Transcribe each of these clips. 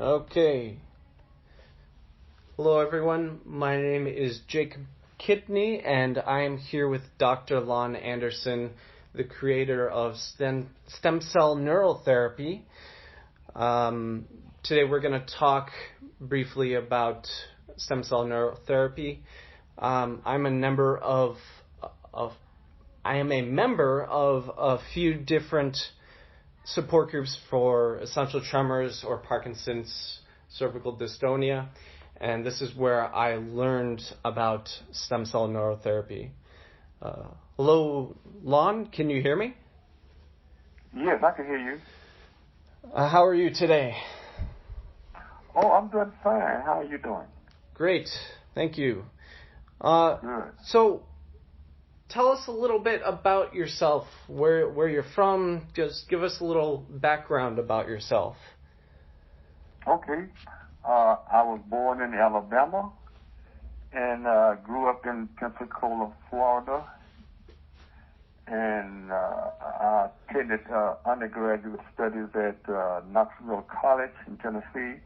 Okay. Hello, everyone. My name is Jacob Kidney, and I am here with Dr. Lon Anderson, the creator of Stem Cell Neurotherapy. Today we're going to talk briefly about stem cell neurotherapy. I am a member of a few different support groups for Essential Tremors or Parkinson's cervical dystonia, and this is where I learned about stem cell neurotherapy. Hello, Lon, can you hear me? Yes, I can hear you. How are you today? Oh, I'm doing fine. How are you doing? Great, thank you. Good. So, tell us a little bit about yourself, where you're from. Just give us a little background about yourself. Okay. I was born in Alabama and grew up in Pensacola, Florida. And I attended undergraduate studies at Knoxville College in Tennessee,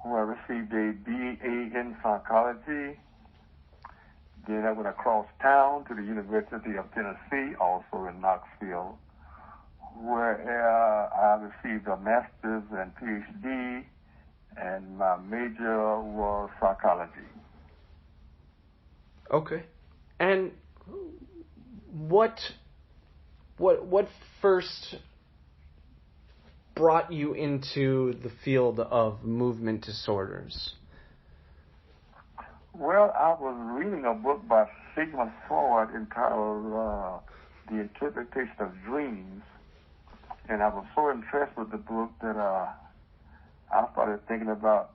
where I received a BA in psychology. Then I went across town to the University of Tennessee, also in Knoxville, where I received a master's and PhD, and my major was psychology. Okay. And what first brought you into the field of movement disorders? Well, I was reading a book by Sigmund Freud entitled The Interpretation of Dreams, and I was so impressed with the book that I started thinking about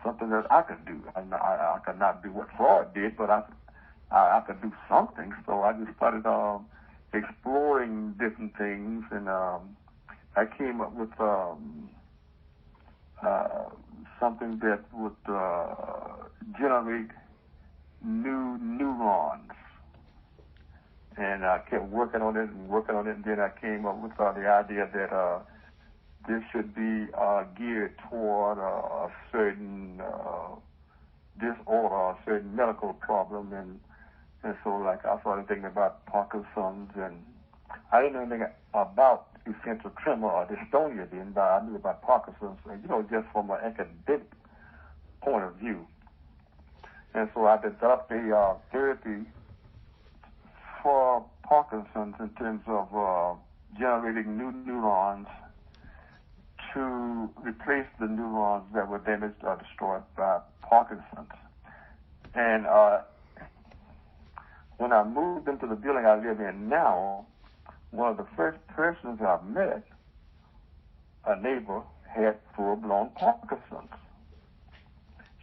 something that I could do. I could not do what Freud did, but I could do something. So I just started exploring different things, and I came up with something that would generate new neurons. And I kept working on it, and then I came up with the idea that this should be geared toward a certain disorder, a certain medical problem, and so like I started thinking about Parkinson's, and I didn't know anything about essential tremor or dystonia then, but I knew about Parkinson's, just from an academic point of view. And so I developed a therapy for Parkinson's in terms of generating new neurons to replace the neurons that were damaged or destroyed by Parkinson's. And when I moved into the building I live in now, one of the first persons I met, a neighbor, had full-blown Parkinson's.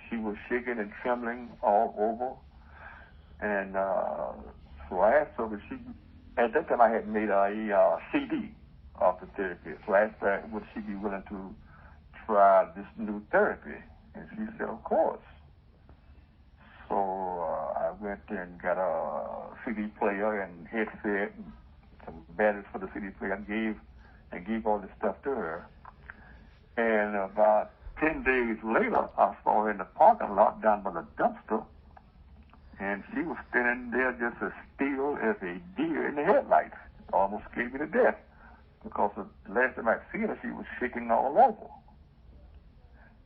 She was shaking and trembling all over, and so I asked her, at that time I had made a CD of the therapy, so I asked her, would she be willing to try this new therapy? And she said, of course. So I went and got a CD player and headset and some batteries for the CD player, and gave all this stuff to her. And about 10 days later, I saw her in the parking lot down by the dumpster, and she was standing there just as still as a deer in the headlights. It almost scared me to death, because the last time I'd seen her, she was shaking all over.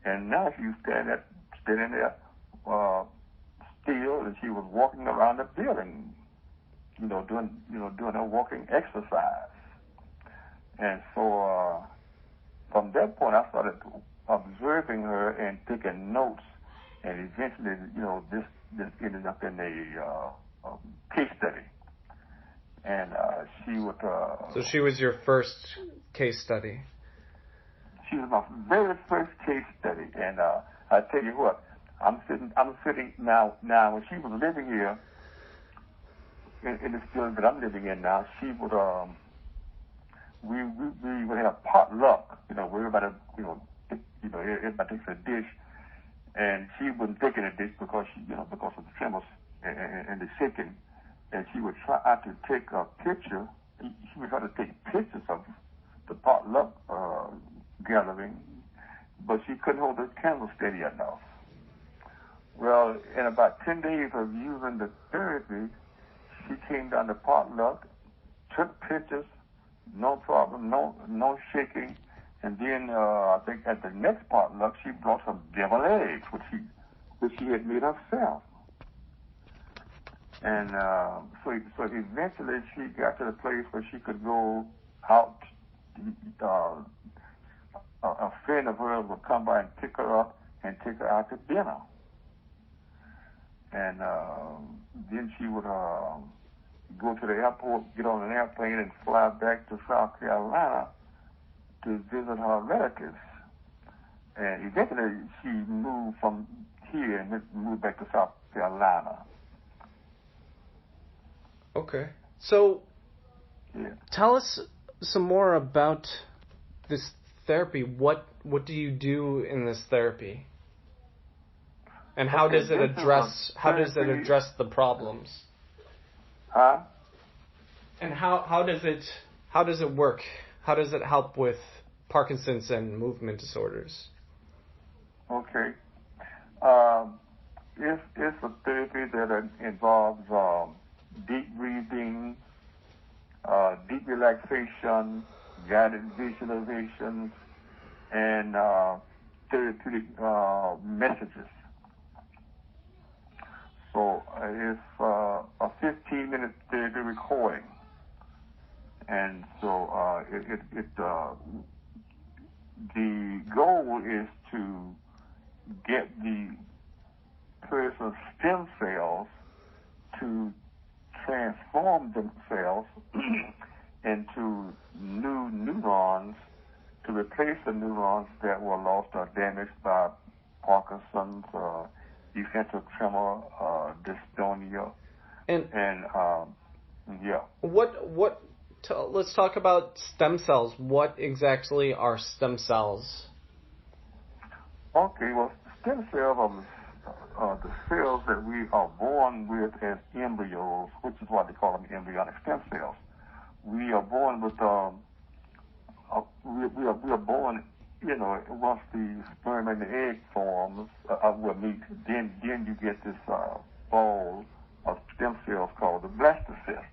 And now she was standing there still, and she was walking around the building, doing her walking exercise. And so from that point, I started observing her and taking notes, and eventually, this ended up in a case study. And she would. So she was your first case study. She was my very first case study, and I tell you what, I'm sitting now. When she was living here in this building that I'm living in now, she would we would have potluck, where everybody everybody takes a dish, and she wouldn't take any dish because because of the tremors and the shaking, and she would try to take a picture. She would try to take pictures of the potluck gathering, but she couldn't hold the candle steady enough. Well, in about 10 days of using the therapy, she came down to potluck, took pictures, no problem, no shaking. And then I think at the next potluck, she brought some deviled eggs, which she had made herself. And so eventually she got to the place where she could go out. A friend of hers would come by and pick her up and take her out to dinner. And then she would go to the airport, get on an airplane, and fly back to South Carolina to visit her relatives. And eventually she moved from here and moved back to South Carolina. Okay. So, yeah. Tell us some more about this therapy. What do you do in this therapy? And how does it address the problems? Huh? And how does it work? How does it help with Parkinson's and movement disorders? Okay. It's a therapy that involves deep breathing, deep relaxation, guided visualizations, and therapeutic messages. So it's a 15-minute therapy recording. And so the goal is to get the person's stem cells to transform themselves into new neurons to replace the neurons that were lost or damaged by Parkinson's, essential tremor, dystonia, and yeah. Let's talk about stem cells. What exactly are stem cells? Okay, well, stem cells are the cells that we are born with as embryos, which is why they call them embryonic stem cells. We are born with we are born, once the sperm and the egg forms, will meet, then you get this ball of stem cells called the blastocyst.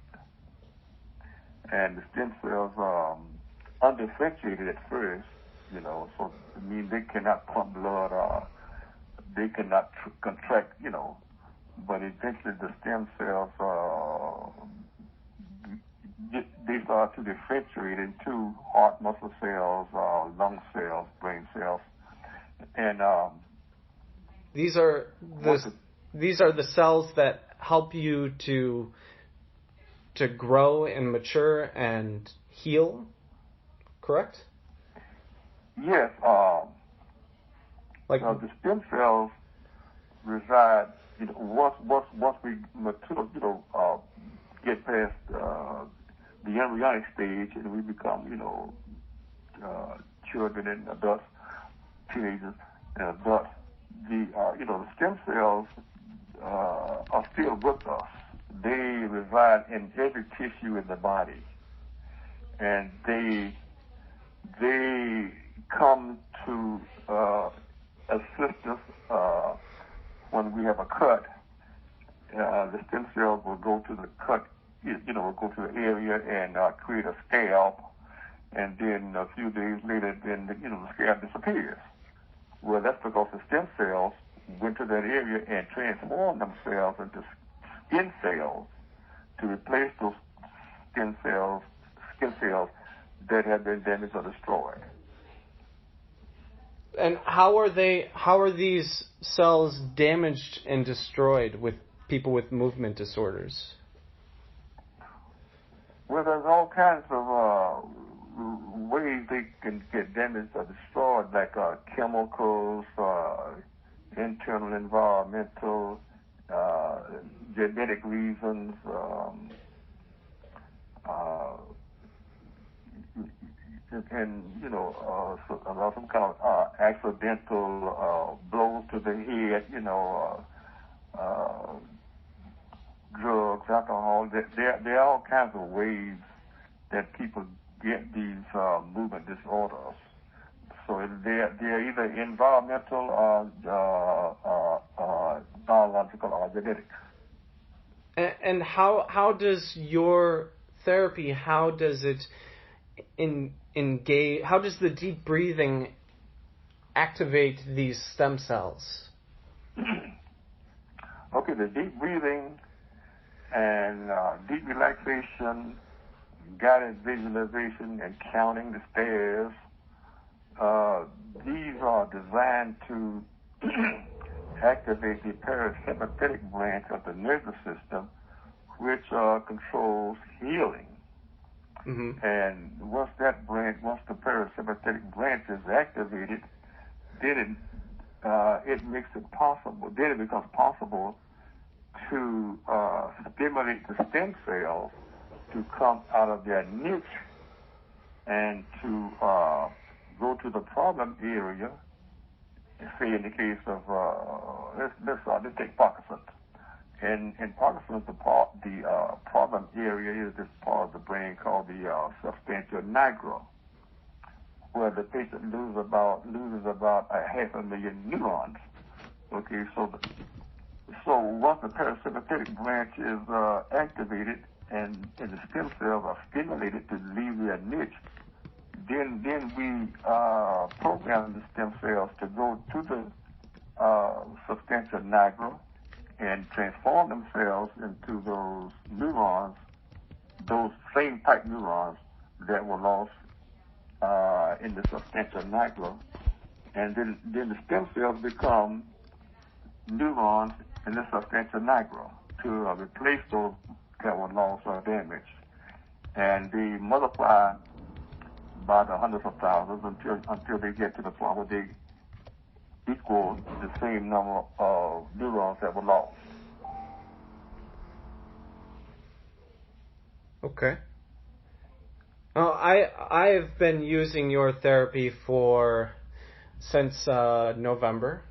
And the stem cells are undifferentiated at first, so I mean they cannot pump blood or they cannot contract, but eventually the stem cells they start to differentiate into heart muscle cells, lung cells, brain cells, and these are the cells that help you to grow and mature and heal, correct? Yes. The stem cells reside, once we mature, get past the embryonic stage and we become, children and adults, teenagers and adults. The stem cells are still with us. They reside in every tissue in the body, and they come to assist us when we have a cut. The stem cells will go to the cut, will go to the area and create a scab, and then a few days later, then the scab disappears. Well, that's because the stem cells went to that area and transformed themselves into skin cells to replace those skin cells that have been damaged or destroyed. And how are these cells damaged and destroyed with people with movement disorders? Well, there's all kinds of ways they can get damaged or destroyed, like chemicals, internal environmental, genetic reasons, and some kind of accidental blows to the head, drugs, alcohol. There are all kinds of ways that people get these movement disorders. So they're either environmental or biological or genetic. And how does your therapy, how does it engage, how does the deep breathing activate these stem cells? Okay, the deep breathing and deep relaxation, guided visualization, and counting the stairs, these are designed to activate the parasympathetic branch of the nervous system, which controls healing. Mm-hmm. And once the parasympathetic branch is activated, then it makes it possible. Then it becomes possible to stimulate the stem cells to come out of their niche and to go to the problem area. Say in the case of let's take Parkinson's. In Parkinson's, the problem area is this part of the brain called the substantia nigra, where the patient loses about 500,000 neurons. Okay, so once the parasympathetic branch is activated and the stem cells are stimulated to leave their niche, then we program the stem cells to go to the substantia nigra and transform themselves into those neurons, those same type neurons that were lost in the substantia nigra, and then the stem cells become neurons in the substantia nigra to replace those that were lost or damaged, and they multiply by the hundreds of thousands until they get to the point where they equal the same number of neurons that were lost. Okay. Well, I have been using your therapy since November,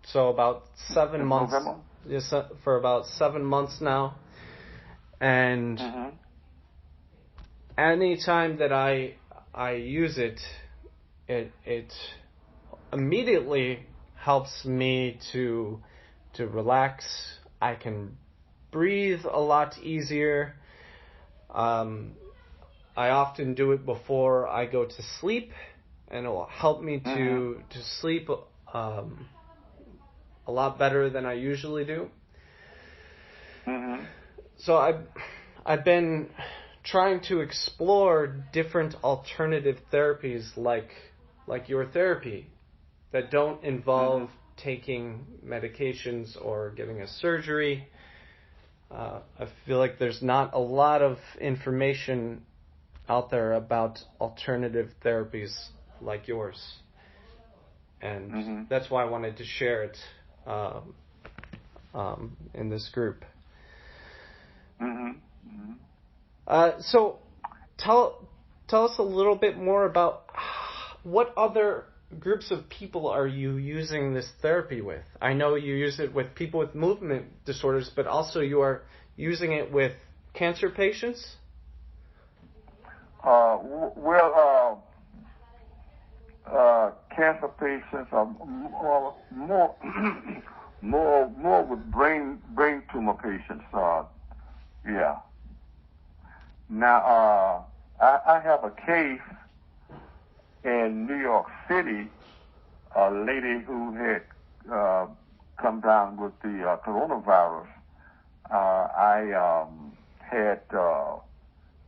so about 7 months. November? Yes, for about 7 months now, and anytime that I use it immediately helps me to relax. I can breathe a lot easier. I often do it before I go to sleep, and it will help me to sleep a lot better than I usually do. So I've been trying to explore different alternative therapies like your therapy that don't involve taking medications or getting a surgery. I feel like there's not a lot of information out there about alternative therapies like yours. And that's why I wanted to share it in this group. So tell us a little bit more about what other groups of people are you using this therapy with? I know you use it with people with movement disorders, but also you are using it with cancer patients? Cancer patients are more with brain tumor patients. Yeah. Now, I have a case in New York City, a lady who had come down with the coronavirus. I had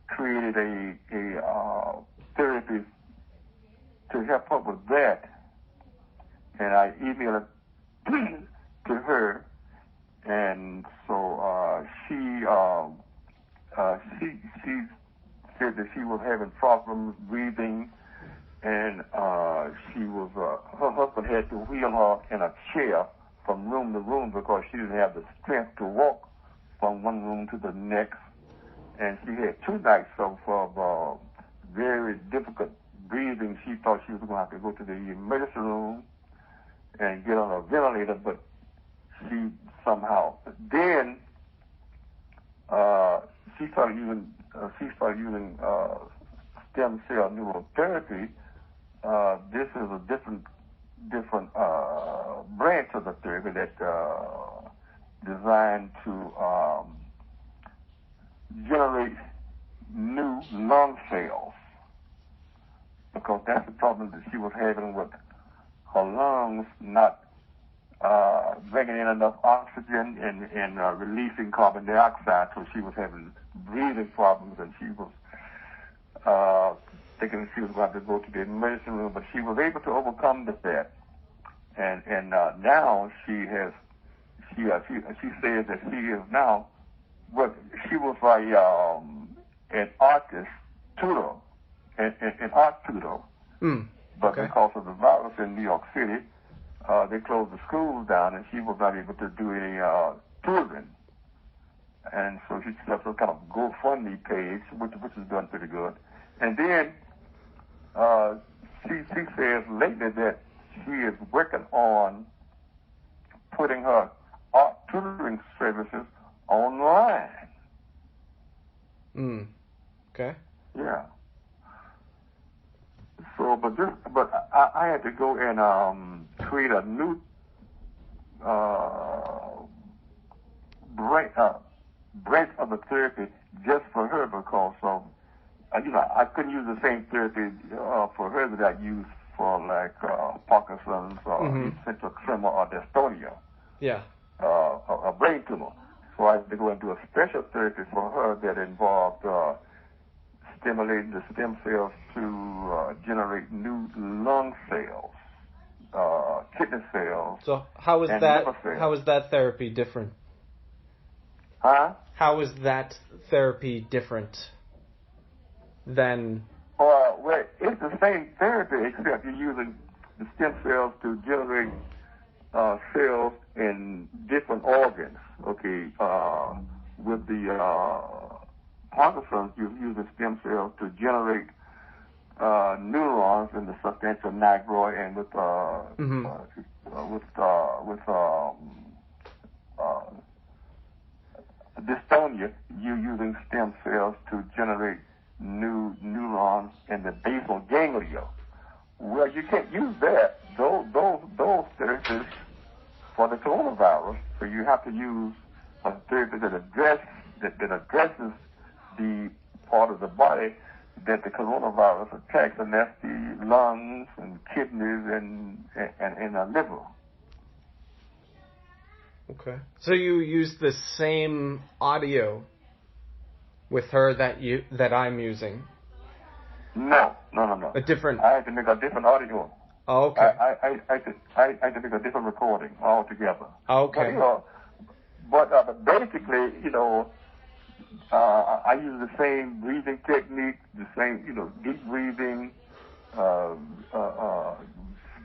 created a therapy to help her with that, and I emailed it to her, and so she said that she was having problems breathing, and she was her husband had to wheel her in a chair from room to room because she didn't have the strength to walk from one room to the next, and she had 2 nights of very difficult breathing. She thought she was going to have to go to the emergency room and get on a ventilator, but she somehow then she started using stem cell neurotherapy, this is a different branch of the therapy that designed to generate new lung cells, because that's the problem that she was having with her lungs not bringing in enough oxygen and releasing carbon dioxide, so she was having breathing problems, and she was thinking she was going to go to the emergency room, but she was able to overcome that, and now she says that she is now, but she was an artist tutor, an art tutor, but because of the virus in New York City, they closed the schools down, and she was not able to do any tutoring. And so she set up some kind of GoFundMe page, which is doing pretty good. And then she says lately that she is working on putting her art tutoring services online. Okay. Yeah. So, but I had to go and create a new branch of the therapy just for her, because I couldn't use the same therapy for her that I use for like Parkinson's or Essential Tremors or dystonia. Yeah. A brain tumor. So I had to go and do a special therapy for her that involved stimulating the stem cells to generate new lung cells, kidney cells. So how is that therapy different? Huh? How is that therapy different than? Well, it's the same therapy, except you're using the stem cells to generate cells in different organs. Okay, with the Parkinson's, you're using stem cells to generate neurons in the substantia nigra, and with dystonia, you're using stem cells to generate new neurons in the basal ganglia. Well, you can't use those therapies for the coronavirus, so you have to use a therapy that addresses the part of the body that the coronavirus attacks, and that's the lungs and kidneys and the liver. Okay. So you use the same audio with her that I'm using? No. A different. I had to make a different audio. Oh, okay. I had to make a different recording altogether. Okay. But basically, I use the same breathing technique, the same, deep breathing,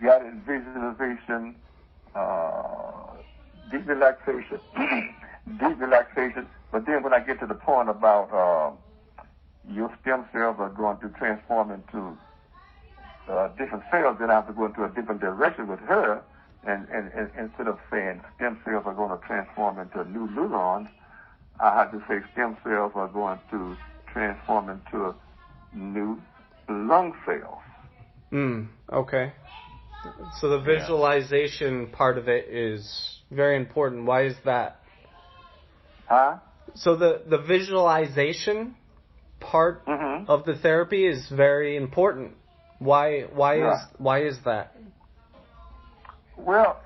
guided visualization, deep relaxation. But then when I get to the point about your stem cells are going to transform into different cells, then I have to go into a different direction with her, and instead of saying stem cells are going to transform into new neurons, I have to say stem cells are going to transform into new lung cells. Okay. So the visualization part of it is very important. Why is that? Huh? So the visualization part of the therapy is very important. Why is that? Well,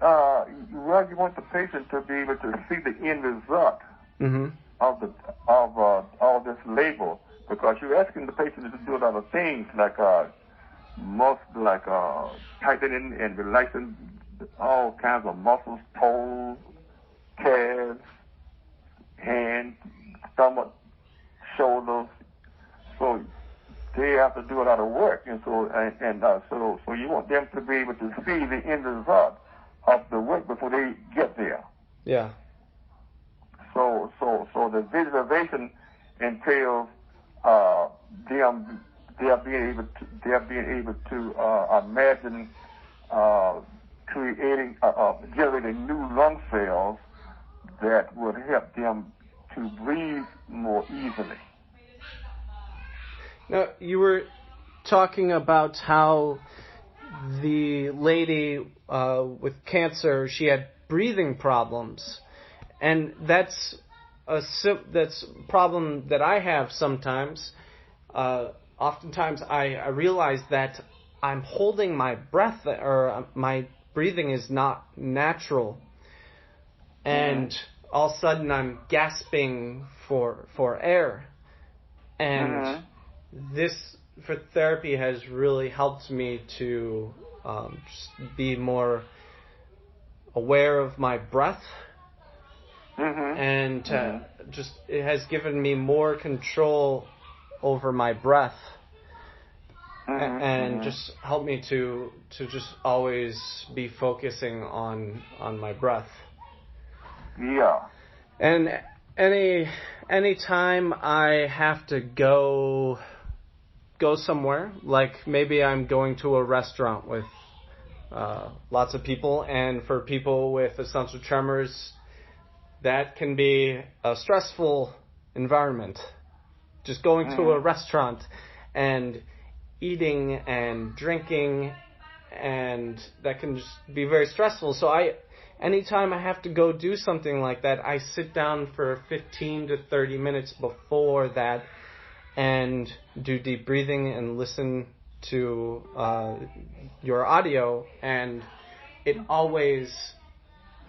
you want the patient to be able to see the end result of all this label, because you're asking the patient to do a lot of things like tightening and relaxing all kinds of muscles, toes, calves, hands, stomach, shoulders. So they have to do a lot of work, and so you want them to be able to see the end result of the work before they get there. Yeah. So the visualization entails them being able to imagine generating new lung cells that would help them to breathe more easily. Now, you were talking about how the lady with cancer, she had breathing problems, and that's a problem that I have sometimes. Oftentimes I realize that I'm holding my breath, or my breathing is not natural, and all of a sudden I'm gasping for air, and this for therapy has really helped me to just be more aware of my breath, and just it has given me more control over my breath, and just helped me to just always be focusing on my breath. Yeah. And any time I have to go somewhere, like maybe I'm going to a restaurant with lots of people, and for people with essential tremors, that can be a stressful environment. Just going to a restaurant and eating and drinking, and that can just be very stressful. So anytime I have to go do something like that, I sit down for 15 to 30 minutes before that and do deep breathing and listen to your audio, and it always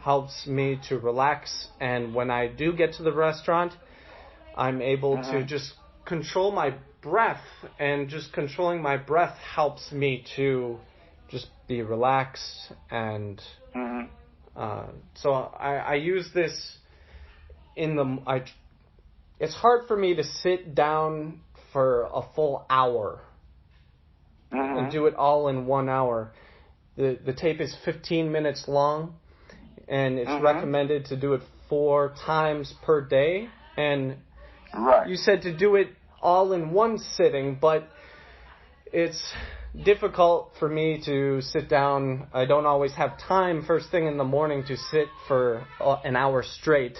helps me to relax. And when I do get to the restaurant, I'm able to just control my breath, and just controlling my breath helps me to just be relaxed. And so I use this it's hard for me to sit down for a full hour and do it all in 1 hour. The tape is 15 minutes long, and it's recommended to do it 4 times per day. And you said to do it all in one sitting, but it's difficult for me to sit down. I don't always have time first thing in the morning to sit for an hour straight.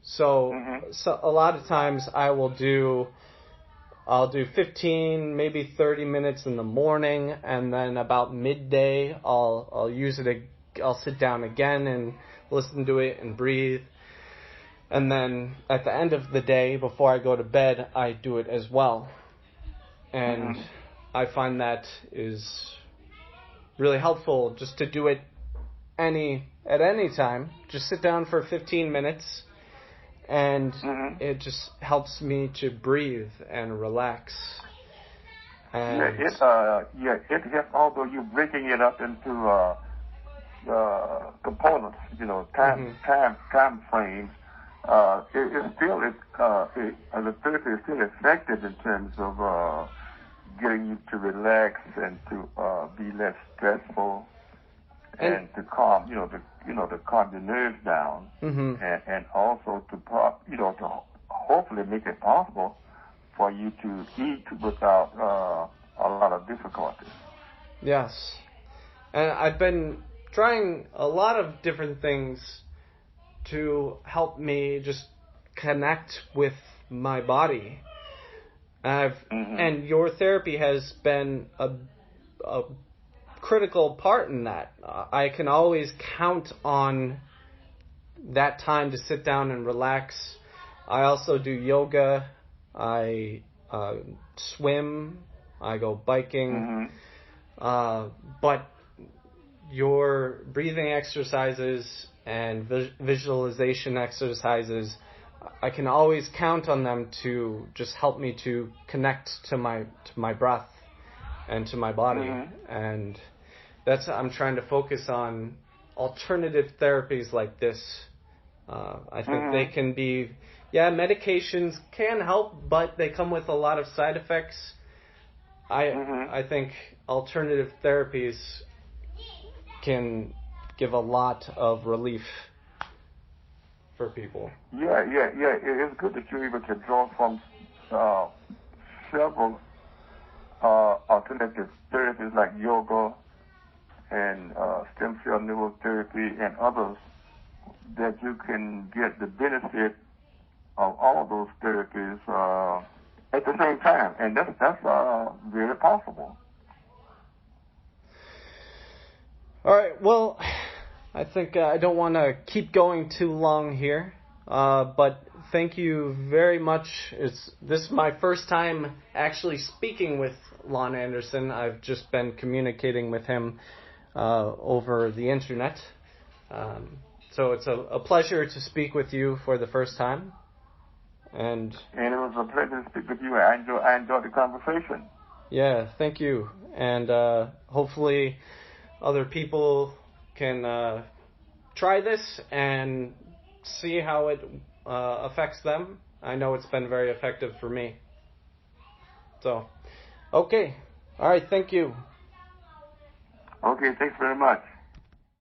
So a lot of times I'll do 15, maybe 30 minutes in the morning, and then about midday I'll sit down again and listen to it and breathe. And then at the end of the day, before I go to bed, I do it as well. And I find that is really helpful, just to do it at any time. Just sit down for 15 minutes, and it just helps me to breathe and relax. And it helps, although you're breaking it up into components, time frames. The therapy is still effective in terms of getting you to relax and to be less stressful, and to calm, to calm your nerves down, and also to hopefully make it possible for you to eat without a lot of difficulty. Yes, and I've been trying a lot of different things to help me just connect with my body. And your therapy has been a critical part in that. I can always count on that time to sit down and relax. I also do yoga. I swim. I go biking. But your breathing exercises and visualization exercises, I can always count on them to just help me to connect to my breath and to my body. And I'm trying to focus on alternative therapies like this. I think they can be, medications can help, but they come with a lot of side effects. I think alternative therapies can give a lot of relief for people. Yeah. It's good that you're able to draw from several alternative therapies like yoga and stem cell neurotherapy and others, that you can get the benefit of all those therapies at the same time, and that's very possible. All right. Well, I think I don't want to keep going too long here, but thank you very much. This is my first time actually speaking with Lon Anderson. I've just been communicating with him over the internet. So it's a pleasure to speak with you for the first time. And it was a pleasure to speak with you. I enjoyed the conversation. Yeah, thank you. And hopefully other people can try this and see how it affects them. I know it's been very effective for me. So, okay. All right, thank you. Okay, thanks very much.